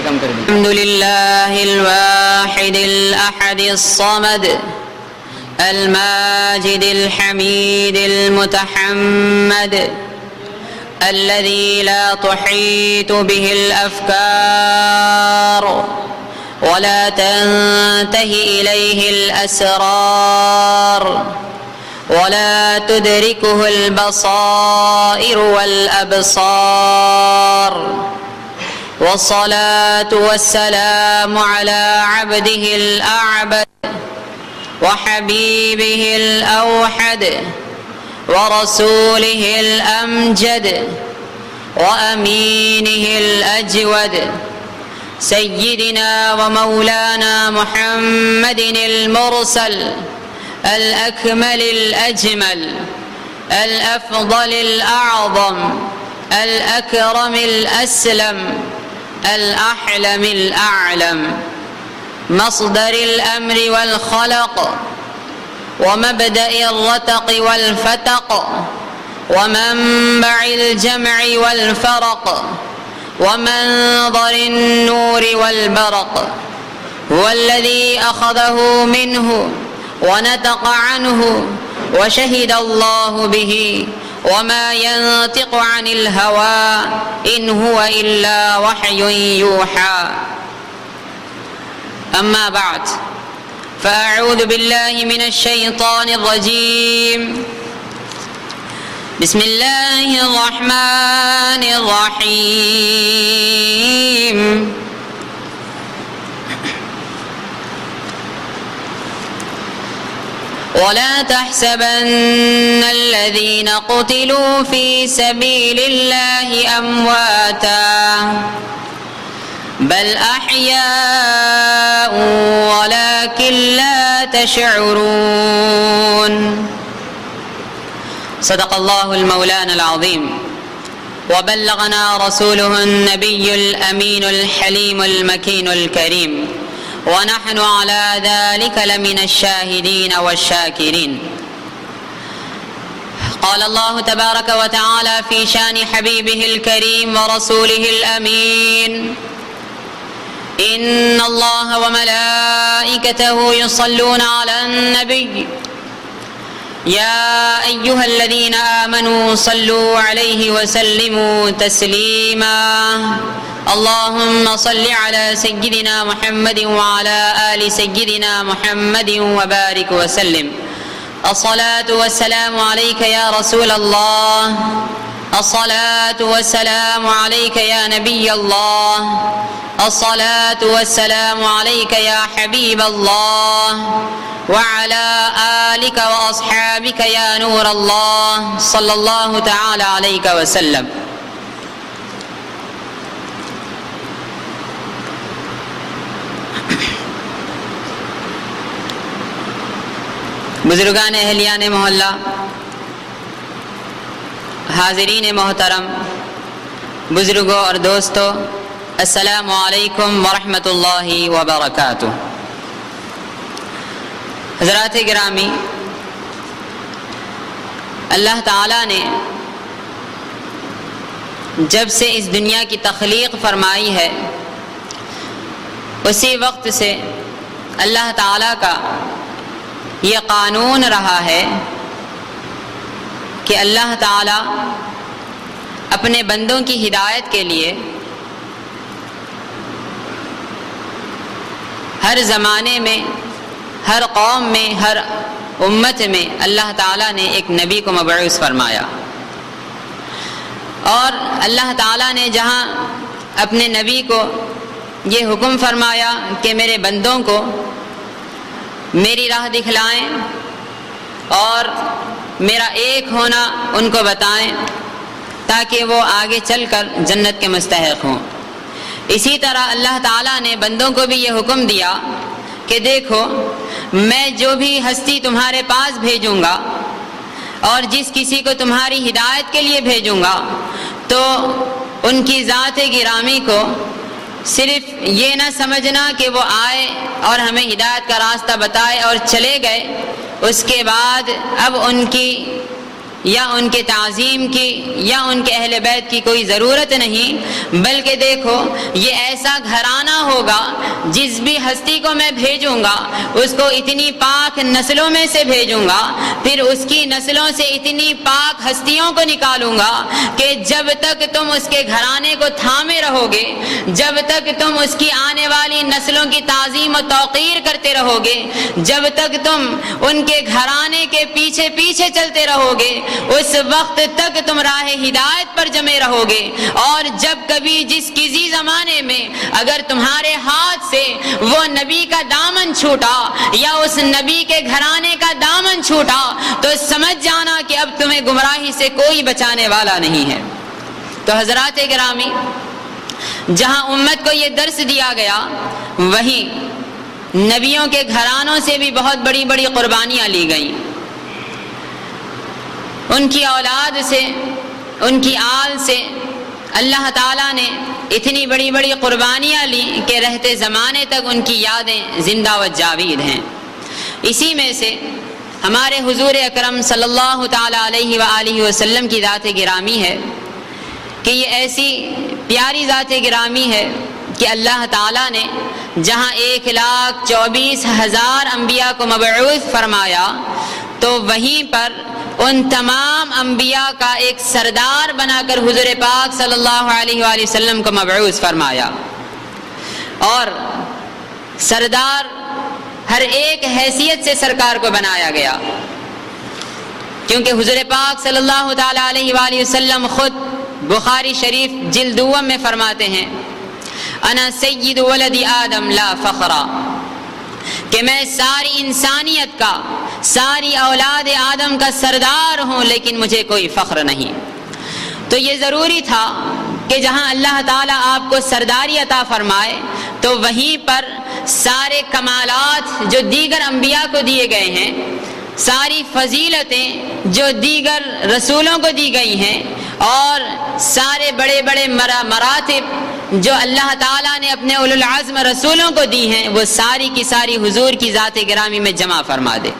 کم کر دیں. الحمد لله الواحد الأحد الصمد الماجد الحميد المتحمد الذي لا تحيط به الأفكار ولا تنتهي إليه الأسرار ولا تدركه البصائر والأبصار والصلاة والسلام على عبده الأعبد وحبيبه الأوحد ورسوله الأمجد وأمينه الأجود سيدنا ومولانا محمد المرسل الأكمل الأجمل الأفضل الأعظم الأكرم الأسلم الأحلم الأعلم مصدر الأمر والخلق ومبدأ الرتق والفتق ومنبع الجمع والفرق ومنظر النور والبرق هو الذي أخذه منه ونطق عنه وشهد الله به وما ينطق عن الهوى إن هو إلا وحي يوحى أما بعد فأعوذ بالله من الشيطان الرجيم بسم الله الرحمن الرحيم ولا تحسبن الذين قتلوا في سبيل الله أمواتا بل أحياء ولكن لا تشعرون صدق الله المولانا العظيم وبلغنا رسوله النبي الأمين الحليم المكين الكريم ونحن على ذلك لمن الشاهدين والشاكرين. قال الله تبارك وتعالى في شان حبيبه الكريم ورسوله الأمين إن الله وملائكته يصلون على النبي يا أيها الذين آمنوا صلوا عليه وسلموا تسليما اللهم صل على سيدنا محمد وعلى آل سيدنا محمد وبارك وسلم. الصلاة والسلام عليك يا رسول الله الصلاة والسلام عليك يا نبي الله الصلاة والسلام عليك يا حبيب الله وعلى آلك وأصحابك يا نور الله صلى الله تعالى عليك وسلم. بزرگان اہلیان محلہ، حاضرین محترم، بزرگوں اور دوستوں، السلام علیکم ورحمۃ اللہ وبرکاتہ. حضرات گرامی، اللہ تعالیٰ نے جب سے اس دنیا کی تخلیق فرمائی ہے اسی وقت سے اللہ تعالیٰ کا یہ قانون رہا ہے کہ اللہ تعالیٰ اپنے بندوں کی ہدایت کے لیے ہر زمانے میں، ہر قوم میں، ہر امت میں اللہ تعالیٰ نے ایک نبی کو مبعوث فرمایا. اور اللہ تعالیٰ نے جہاں اپنے نبی کو یہ حکم فرمایا کہ میرے بندوں کو میری راہ دکھلائیں اور میرا ایک ہونا ان کو بتائیں تاکہ وہ آگے چل کر جنت کے مستحق ہوں، اسی طرح اللہ تعالیٰ نے بندوں کو بھی یہ حکم دیا کہ دیکھو میں جو بھی ہستی تمہارے پاس بھیجوں گا اور جس کسی کو تمہاری ہدایت کے لیے بھیجوں گا تو ان کی ذات گرامی کو صرف یہ نہ سمجھنا کہ وہ آئے اور ہمیں ہدایت کا راستہ بتائے اور چلے گئے، اس کے بعد اب ان کی یا ان کے تعظیم کی یا ان کے اہل بیت کی کوئی ضرورت نہیں، بلکہ دیکھو یہ ایسا گھرانہ ہوگا جس بھی ہستی کو میں بھیجوں گا اس کو اتنی پاک نسلوں میں سے بھیجوں گا، پھر اس کی نسلوں سے اتنی پاک ہستیوں کو نکالوں گا کہ جب تک تم اس کے گھرانے کو تھامے رہو گے، جب تک تم اس کی آنے والی نسلوں کی تعظیم و توقیر کرتے رہو گے، جب تک تم ان کے گھرانے کے پیچھے پیچھے چلتے رہو گے، اس وقت تک تم راہ ہدایت پر جمے رہو گے۔ اور جب کبھی جس کسی زمانے میں اگر تمہارے ہاتھ سے وہ نبی کا دامن چھوٹا یا اس نبی کے گھرانے کا دامن چھوٹا تو سمجھ جانا کہ اب تمہیں گمراہی سے کوئی بچانے والا نہیں ہے۔ تو حضرات گرامی، جہاں امت کو یہ درس دیا گیا وہیں نبیوں کے گھرانوں سے بھی بہت بڑی بڑی قربانیاں لی گئیں، ان کی اولاد سے، ان کی آل سے اللہ تعالیٰ نے اتنی بڑی بڑی قربانیاں لی کہ رہتے زمانے تک ان کی یادیں زندہ و جاوید ہیں۔ اسی میں سے ہمارے حضور اکرم صلی اللہ تعالیٰ علیہ وآلہ وسلم کی ذات گرامی ہے کہ یہ ایسی پیاری ذات گرامی ہے کہ اللہ تعالیٰ نے جہاں 1,24,000 انبیاء کو مبعوث فرمایا تو وہیں پر ان تمام انبیاء کا ایک سردار بنا کر حضور پاک صلی اللہ علیہ وآلہ وسلم کو مبعوث فرمایا، اور سردار ہر ایک حیثیت سے سرکار کو بنایا گیا، کیونکہ حضور پاک صلی اللہ تعالیٰ علیہ وآلہ وسلم خود بخاری شریف جلد دوم میں فرماتے ہیں انا سید ولد آدم لا فخرا، کہ میں ساری انسانیت کا، ساری اولاد آدم کا سردار ہوں لیکن مجھے کوئی فخر نہیں۔ تو یہ ضروری تھا کہ جہاں اللہ تعالیٰ آپ کو سرداری عطا فرمائے تو وہیں پر سارے کمالات جو دیگر انبیاء کو دیے گئے ہیں، ساری فضیلتیں جو دیگر رسولوں کو دی گئی ہیں، اور سارے بڑے بڑے مراتب جو اللہ تعالیٰ نے اپنے اولو العزم رسولوں کو دی ہیں، وہ ساری کی ساری حضور کی ذات گرامی میں جمع فرما دے۔